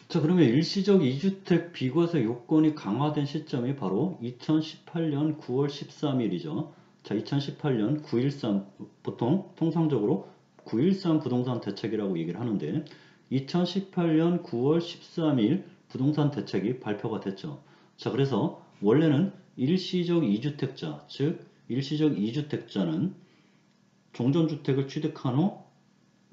자, 그러면 일시적 2주택 비과세 요건이 강화된 시점이 바로 2018년 9월 13일이죠. 자, 2018년 9.13, 보통 통상적으로 9.13 부동산 대책이라고 얘기를 하는데, 2018년 9월 13일 부동산 대책이 발표가 됐죠. 자, 그래서 원래는 일시적 2주택자, 즉 일시적 2주택자는 종전주택을 취득한 후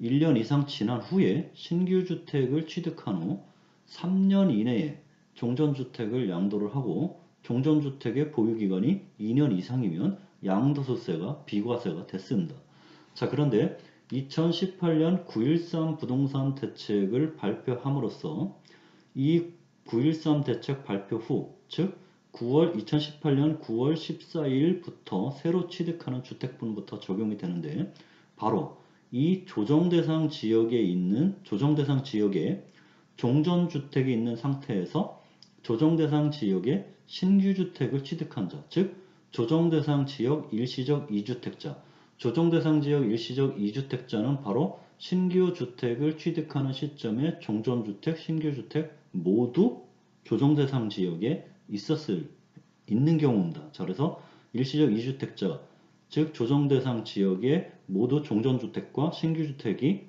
1년 이상 지난 후에 신규 주택을 취득한 후 3년 이내에 종전주택을 양도를 하고, 종전주택의 보유기간이 2년 이상이면 양도소세가 비과세가 됐습니다. 자, 그런데 2018년 9.13 부동산 대책을 발표함으로써 이 9.13 대책 발표 후, 즉 2018년 9월 14일부터 새로 취득하는 주택분부터 적용이 되는데, 바로 이 조정대상 지역에 있는 조정대상 지역에 종전주택이 있는 상태에서 조정대상 지역에 신규주택을 취득한 자, 즉 조정대상 지역 일시적 2주택자, 조정대상 지역 일시적 2주택자는 바로 신규 주택을 취득하는 시점에 종전주택, 신규주택 모두 조정대상 지역에 있는 경우입니다. 자, 그래서 일시적 2주택자, 즉 조정대상 지역에 모두 종전주택과 신규주택이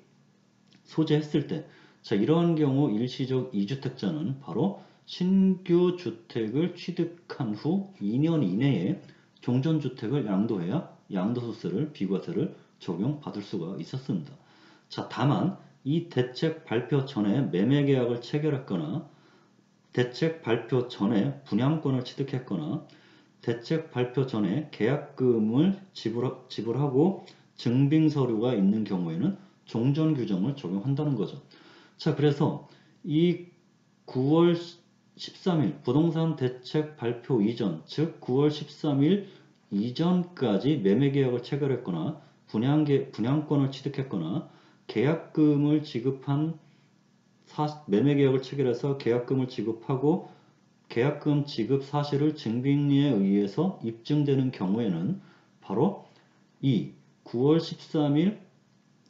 소재했을 때, 자, 이러한 경우 일시적 2주택자는 바로 신규 주택을 취득한 후 2년 이내에 종전주택을 양도해야 양도소세를 비과세를 적용받을 수가 있었습니다. 자, 다만 이 대책 발표 전에 매매계약을 체결했거나 대책 발표 전에 분양권을 취득했거나 대책 발표 전에 계약금을 지불하고 증빙 서류가 있는 경우에는 종전 규정을 적용한다는 거죠. 자, 그래서 이 9월 13일 부동산 대책 발표 이전, 즉 9월 13일 이전까지 매매계약을 체결했거나 분양권을 취득했거나 계약금을 지급한 매매계약을 체결해서 계약금을 지급하고 계약금 지급 사실을 증빙에 의해서 입증되는 경우에는 바로 이 9월 13일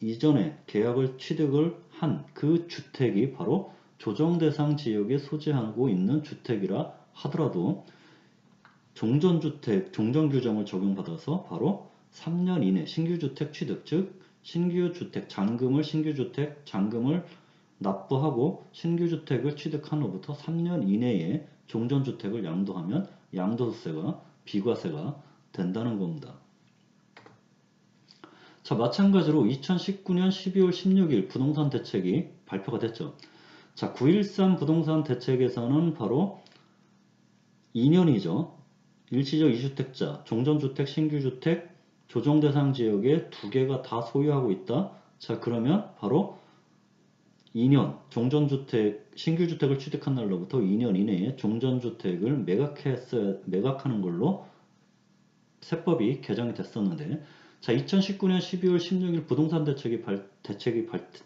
이전에 계약을 취득을 한 그 주택이 바로 조정대상 지역에 소재하고 있는 주택이라 하더라도 종전주택, 종전규정을 적용받아서 바로 3년 이내 신규주택 취득, 즉 신규주택 잔금을 신규주택 잔금을 납부하고 신규주택을 취득한 후부터 3년 이내에 종전주택을 양도하면 양도세가 비과세가 된다는 겁니다. 자, 마찬가지로 2019년 12월 16일 부동산 대책이 발표가 됐죠. 자, 9.13 부동산 대책에서는 바로 2년이죠. 일시적 2주택자, 종전주택, 신규주택, 조정대상 지역에 두 개가 다 소유하고 있다. 자, 그러면 바로 2년 종전주택, 신규주택을 취득한 날로부터 2년 이내에 종전주택을 매각하는 걸로 세법이 개정이 됐었는데, 자, 2019년 12월 16일 부동산 대책이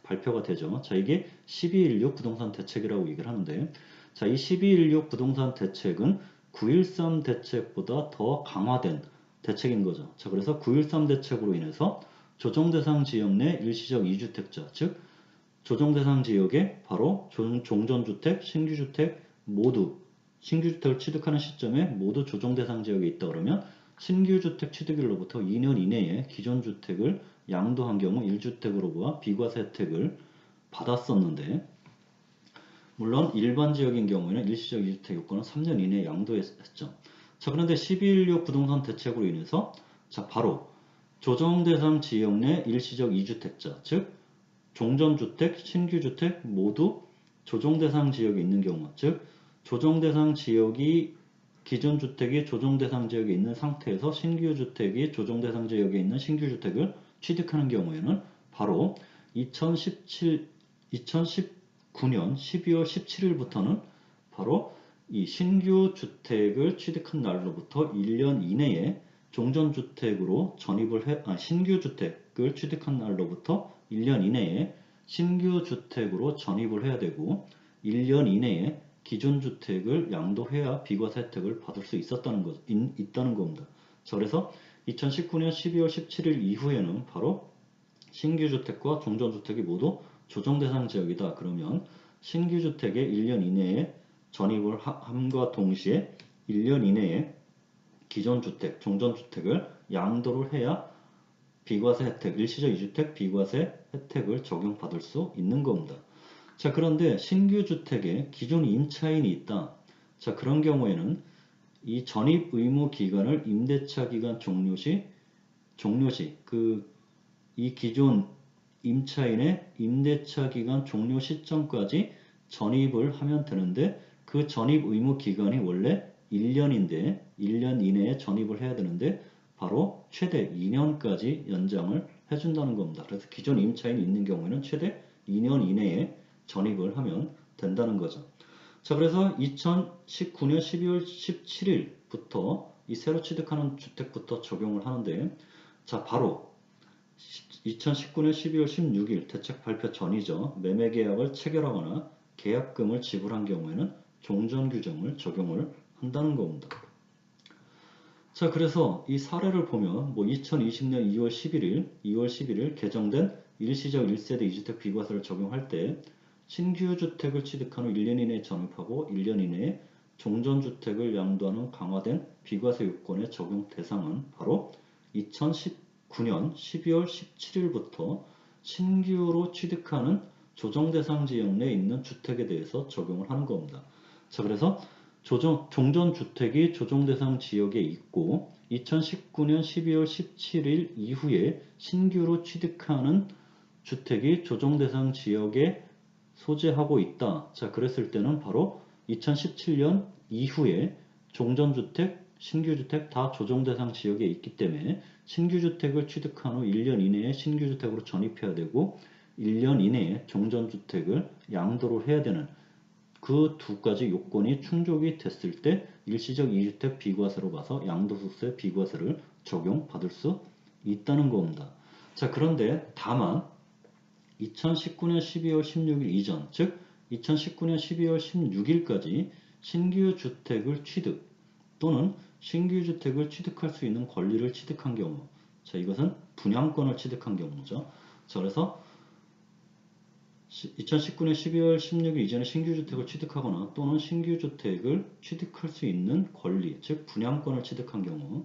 발표가 되죠. 자, 이게 12.16 부동산 대책이라고 얘기를 하는데, 자, 이 12.16 부동산 대책은 9.13 대책보다 더 강화된 대책인 거죠. 자, 그래서 9.13 대책으로 인해서 조정대상 지역 내 일시적 2주택자, 즉 조정대상 지역에 바로 종전주택, 신규주택 모두 신규주택을 취득하는 시점에 모두 조정대상 지역에 있다 그러면 신규주택 취득일로부터 2년 이내에 기존 주택을 양도한 경우 1주택으로 보아 비과세 혜택을 받았었는데, 물론 일반 지역인 경우에는 일시적 2주택 요건은 3년 이내에 양도했죠. 자, 그런데 12.16 부동산 대책으로 인해서 자, 바로 조정대상 지역 내 일시적 2주택자, 즉 종전주택, 신규주택 모두 조정대상 지역에 있는 경우, 즉 조정대상 지역이 기존 주택이 조정대상 지역에 있는 상태에서 신규주택이 조정대상 지역에 있는 신규주택을 취득하는 경우에는 바로 2019년 12월 17일부터는 바로 이 신규주택을 취득한 날로부터 1년 이내에 종전주택으로 신규주택을 취득한 날로부터 1년 이내에 신규주택으로 전입을 해야 되고 1년 이내에 기존 주택을 양도해야 비과세 혜택을 받을 수 있다는 겁니다. 그래서 2019년 12월 17일 이후에는 바로 신규주택과 종전주택이 모두 조정대상 지역이다. 그러면 신규 주택에 1년 이내에 전입을 함과 동시에 1년 이내에 기존 주택, 종전 주택을 양도를 해야 비과세 혜택, 일시적 2주택 비과세 혜택을 적용받을 수 있는 겁니다. 자, 그런데 신규 주택에 기존 임차인이 있다. 자, 그런 경우에는 이 전입 의무 기간을 임대차 기간 종료 시 이 기존 임차인의 임대차 기간 종료 시점까지 전입을 하면 되는데, 그 전입 의무 기간이 원래 1년인데 1년 이내에 전입을 해야 되는데 바로 최대 2년까지 연장을 해준다는 겁니다. 그래서 기존 임차인이 있는 경우에는 최대 2년 이내에 전입을 하면 된다는 거죠. 자, 그래서 2019년 12월 17일부터 이 새로 취득하는 주택부터 적용을 하는데, 자, 바로 2019년 12월 16일 대책 발표 전이죠. 매매 계약을 체결하거나 계약금을 지불한 경우에는 종전 규정을 적용을 한다는 겁니다. 자, 그래서 이 사례를 보면 2020년 2월 11일 개정된 일시적 1세대 2주택 비과세를 적용할 때 신규 주택을 취득한 후 1년 이내에 전입하고 1년 이내에 종전주택을 양도하는 강화된 비과세 요건의 적용 대상은 바로 2019년 12월 17일부터 신규로 취득하는 조정대상 지역 내에 있는 주택에 대해서 적용을 하는 겁니다. 자, 그래서 종전주택이 조정대상 지역에 있고 2019년 12월 17일 이후에 신규로 취득하는 주택이 조정대상 지역에 소재하고 있다. 자, 그랬을 때는 바로 2017년 이후에 종전주택, 신규주택 다 조정대상 지역에 있기 때문에 신규주택을 취득한 후 1년 이내에 신규주택으로 전입해야 되고 1년 이내에 종전주택을 양도를 해야 되는 그 두 가지 요건이 충족이 됐을 때 일시적 2주택 비과세로 가서 양도소득세 비과세를 적용받을 수 있다는 겁니다. 자, 그런데 다만 2019년 12월 16일 이전, 즉 2019년 12월 16일까지 신규 주택을 취득 또는 신규 주택을 취득할 수 있는 권리를 취득한 경우, 자, 이것은 분양권을 취득한 경우죠. 자, 그래서 2019년 12월 16일 이전에 신규주택을 취득하거나 또는 신규주택을 취득할 수 있는 권리, 즉 분양권을 취득한 경우,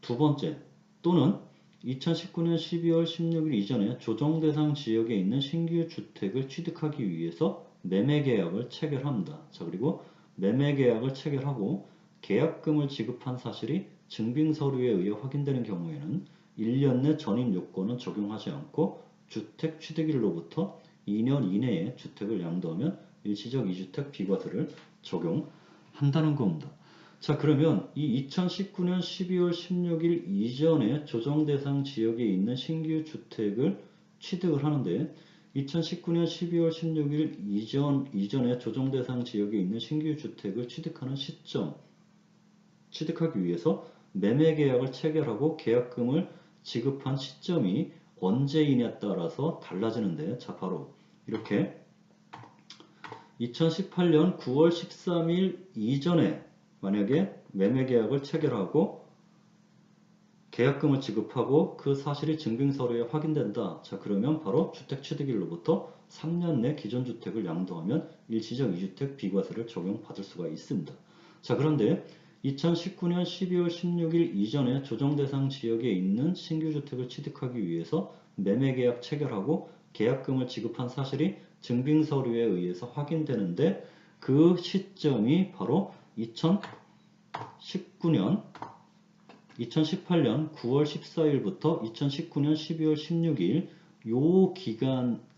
두 번째, 또는 2019년 12월 16일 이전에 조정대상 지역에 있는 신규주택을 취득하기 위해서 매매계약을 체결합니다. 자, 그리고 매매계약을 체결하고 계약금을 지급한 사실이 증빙서류에 의해 확인되는 경우에는 1년 내 전입 요건은 적용하지 않고 주택 취득일로부터 2년 이내에 주택을 양도하면 일시적 2주택 비과세를 적용한다는 겁니다. 자, 그러면 이 2019년 12월 16일 이전에 조정대상 지역에 있는 신규 주택을 취득을 하는데 2019년 12월 16일 이전에 조정대상 지역에 있는 신규 주택을 취득하는 시점, 취득하기 위해서 매매계약을 체결하고 계약금을 지급한 시점이 언제이냐에 따라서 달라지는데, 자, 바로 이렇게 2018년 9월 13일 이전에 만약에 매매계약을 체결하고 계약금을 지급하고 그 사실이 증빙서류에 확인된다. 자, 그러면 바로 주택 취득일로부터 3년 내 기존 주택을 양도하면 일시적 2주택 비과세를 적용받을 수가 있습니다. 자, 그런데 2019년 12월 16일 이전에 조정대상 지역에 있는 신규주택을 취득하기 위해서 매매계약 체결하고 계약금을 지급한 사실이 증빙서류에 의해서 확인되는데 그 시점이 바로 2018년 9월 14일부터 2019년 12월 16일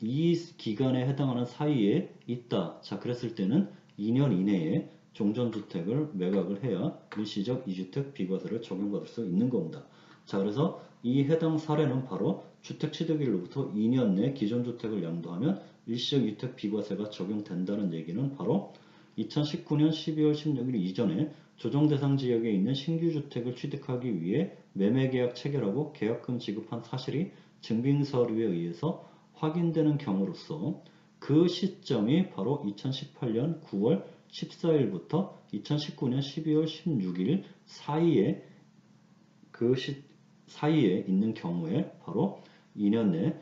이 기간에 해당하는 사이에 있다. 자, 그랬을 때는 2년 이내에 종전주택을 매각을 해야 일시적 2주택 비과세를 적용받을 수 있는 겁니다. 자, 그래서 이 해당 사례는 바로 주택 취득일로부터 2년 내 기존 주택을 양도하면 일시적 2주택 비과세가 적용된다는 얘기는 바로 2019년 12월 16일 이전에 조정대상 지역에 있는 신규주택을 취득하기 위해 매매계약 체결하고 계약금 지급한 사실이 증빙서류에 의해서 확인되는 경우로서 그 시점이 바로 2018년 9월 14일부터 2019년 12월 16일 사이에 사이에 있는 경우에 바로 2년 내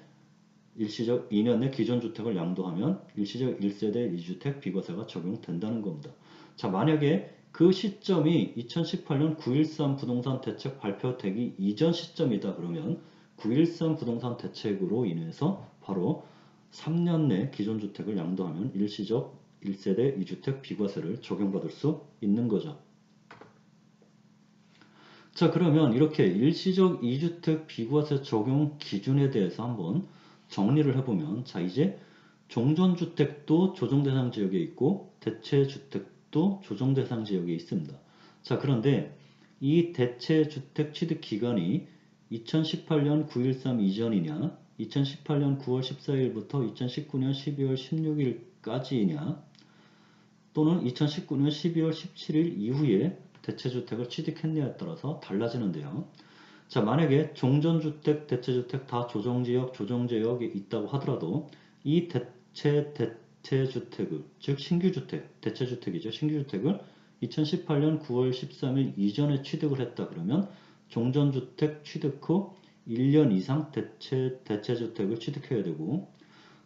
일시적 2년 내 기존 주택을 양도하면 일시적 1세대 2주택 비과세가 적용된다는 겁니다. 자, 만약에 그 시점이 2018년 9.13 부동산 대책 발표되기 이전 시점이다 그러면 9.13 부동산 대책으로 인해서 바로 3년 내 기존 주택을 양도하면 일시적 1세대 2주택 비과세를 적용받을 수 있는 거죠. 자, 그러면 이렇게 일시적 2주택 비과세 적용 기준에 대해서 한번 정리를 해보면, 자, 이제 종전주택도 조정대상 지역에 있고 대체주택도 조정대상 지역에 있습니다. 자, 그런데 이 대체주택 취득 기간이 2018년 9.13 이전이냐, 2018년 9월 14일부터 2019년 12월 16일까지이냐, 또는 2019년 12월 17일 이후에 대체주택을 취득했냐에 따라서 달라지는데요. 자, 만약에 종전주택, 대체주택 다 조정지역, 조정지역에 있다고 하더라도 이 대체주택을, 즉 신규주택, 대체주택이죠. 신규주택을 2018년 9월 13일 이전에 취득을 했다 그러면 종전주택 취득 후 1년 이상 대체주택을 취득해야 되고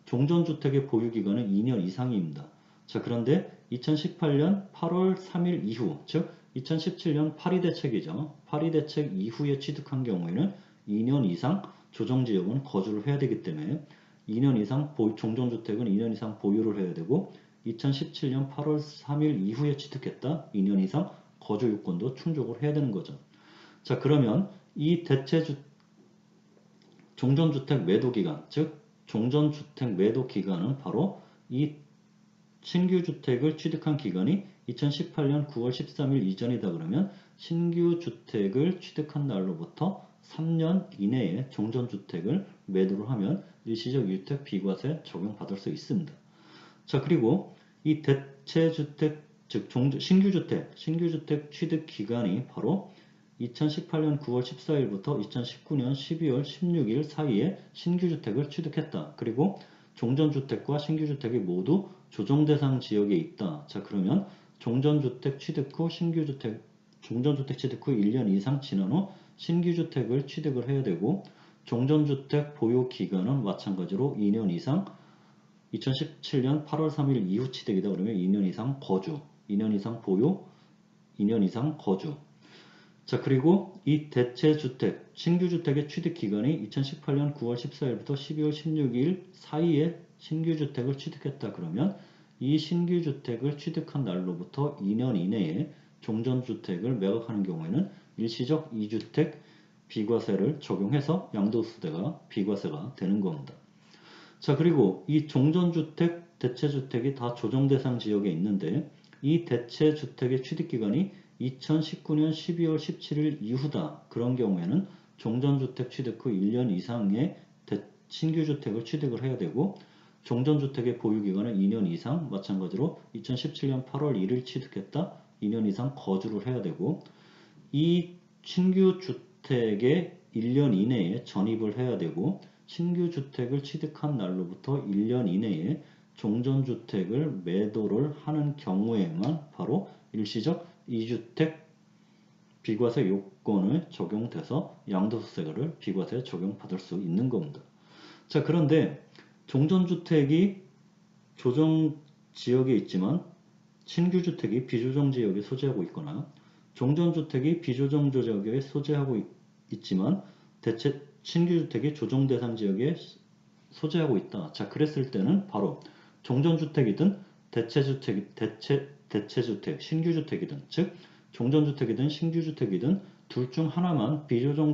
종전주택의 보유기간은 2년 이상입니다. 자, 그런데 2018년 8월 3일 이후, 즉 2017년 파리대책이죠. 파리대책 이후에 취득한 경우에는 2년 이상 조정지역은 거주를 해야 되기 때문에 2년 이상 종전주택은 2년 이상 보유를 해야 되고 2017년 8월 3일 이후에 취득했다. 2년 이상 거주 요건도 충족을 해야 되는 거죠. 자, 그러면 이 종전주택 매도기간, 즉 종전주택 매도기간은 바로 이 신규주택을 취득한 기간이 2018년 9월 13일 이전이다 그러면 신규주택을 취득한 날로부터 3년 이내에 종전주택을 매도를 하면 일시적 1주택 비과세 적용받을 수 있습니다. 자, 그리고 이 대체주택, 즉 신규주택 취득 기간이 바로 2018년 9월 14일부터 2019년 12월 16일 사이에 신규주택을 취득했다. 그리고 종전주택과 신규주택이 모두 조정대상 지역에 있다. 자, 그러면 종전주택 취득 후 종전주택 취득 후 1년 이상 지난 후 신규주택을 취득을 해야 되고 종전주택 보유 기간은 마찬가지로 2년 이상 2017년 8월 3일 이후 취득이다 그러면 2년 이상 거주, 2년 이상 보유, 2년 이상 거주. 자, 그리고 이 대체주택, 신규주택의 취득기간이 2018년 9월 14일부터 12월 16일 사이에 신규주택을 취득했다 그러면 이 신규주택을 취득한 날로부터 2년 이내에 종전주택을 매각하는 경우에는 일시적 2주택 비과세를 적용해서 양도소득가 비과세가 되는 겁니다. 자, 그리고 이 종전주택, 대체주택이 다 조정대상 지역에 있는데 이 대체주택의 취득기간이 2019년 12월 17일 이후다. 그런 경우에는 종전주택 취득 후 1년 이상의 신규주택을 취득을 해야 되고 종전주택의 보유기간은 2년 이상, 마찬가지로 2017년 8월 1일 취득했다. 2년 이상 거주를 해야 되고 이 신규주택의 1년 이내에 전입을 해야 되고 신규주택을 취득한 날로부터 1년 이내에 종전주택을 매도를 하는 경우에만 바로 일시적 2주택 비과세 요건을 적용돼서 양도소득세를 비과세 적용받을 수 있는 겁니다. 자, 그런데 종전주택이 조정지역에 있지만 신규주택이 비조정지역에 소재하고 있거나 종전주택이 비조정지역에 소재하고 있지만 신규주택이 조정대상 지역에 소재하고 있다. 자, 그랬을 때는 바로 종전주택이든 대체주택, 신규주택이든, 즉 종전주택이든 신규주택이든 둘 중 하나만 비조정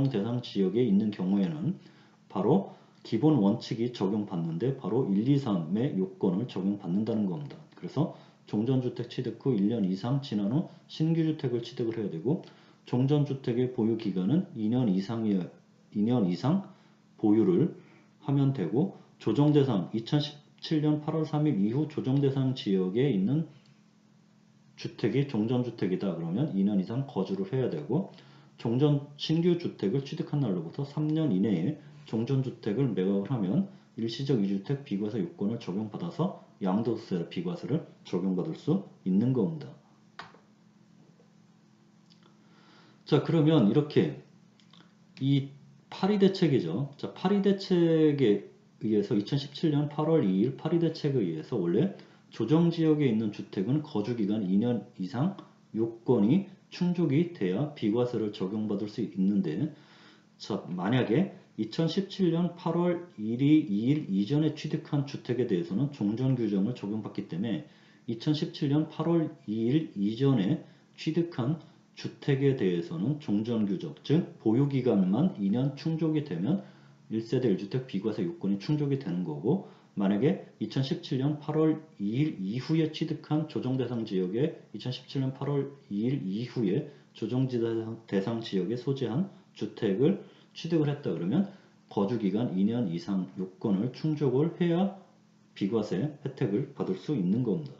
대상 지역에 있는 경우에는 바로 기본 원칙이 적용받는데 바로 1, 2, 3의 요건을 적용받는다는 겁니다. 그래서 종전주택 취득 후 1년 이상 지난 후 신규주택을 취득을 해야 되고 종전주택의 보유 기간은 2년 이상 보유를 하면 되고 조정대상 2017년 8월 3일 이후 조정대상 지역에 있는 주택이 종전주택이다 그러면 2년 이상 거주를 해야 되고 신규주택을 취득한 날로부터 3년 이내에 종전주택을 매각을 하면 일시적 2주택 비과세 요건을 적용받아서 양도세 비과세를 적용받을 수 있는 겁니다. 자, 그러면 이렇게 이 파리 대책이죠. 자, 파리 대책에 의해서 2017년 8월 2일 파리 대책에 의해서 원래 조정지역에 있는 주택은 거주기간 2년 이상 요건이 충족이 돼야 비과세를 적용받을 수 있는데, 자, 만약에 2017년 8월 2일 이전에 취득한 주택에 대해서는 종전규정을 적용받기 때문에 2017년 8월 2일 이전에 취득한 주택에 대해서는 종전규정, 즉 보유기간만 2년 충족이 되면 1세대 1주택 비과세 요건이 충족이 되는 거고, 만약에 2017년 8월 2일 이후에 취득한 조정대상 지역에 2017년 8월 2일 이후에 조정대상 지역에 소재한 주택을 취득을 했다 그러면 거주기간 2년 이상 요건을 충족을 해야 비과세 혜택을 받을 수 있는 겁니다.